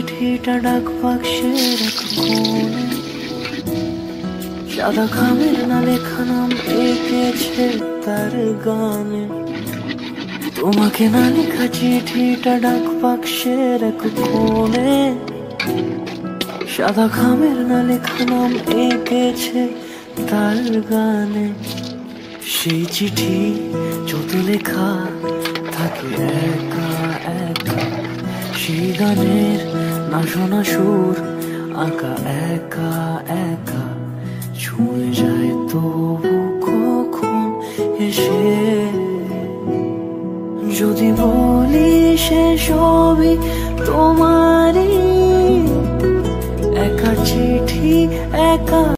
চিঠিটা ডাক বাক্সের এক কোণে, সাদা খামের না লেখা নাম এঁকেছে তার গানে। তোমাকে না লেখা চিঠিটা ডাক বাক্সের এক কোণে, সাদা খামের না লেখা নাম এঁকেছে তার গানে। সেই চিঠি যত লেখা থাকে একা একা, সেই গানের না শোনা সুর আঁকা একা একা, ছুঁয়ে যায় তবু কখন এসে। যদি বলি সে সবই তোমারই, একা চিঠি একা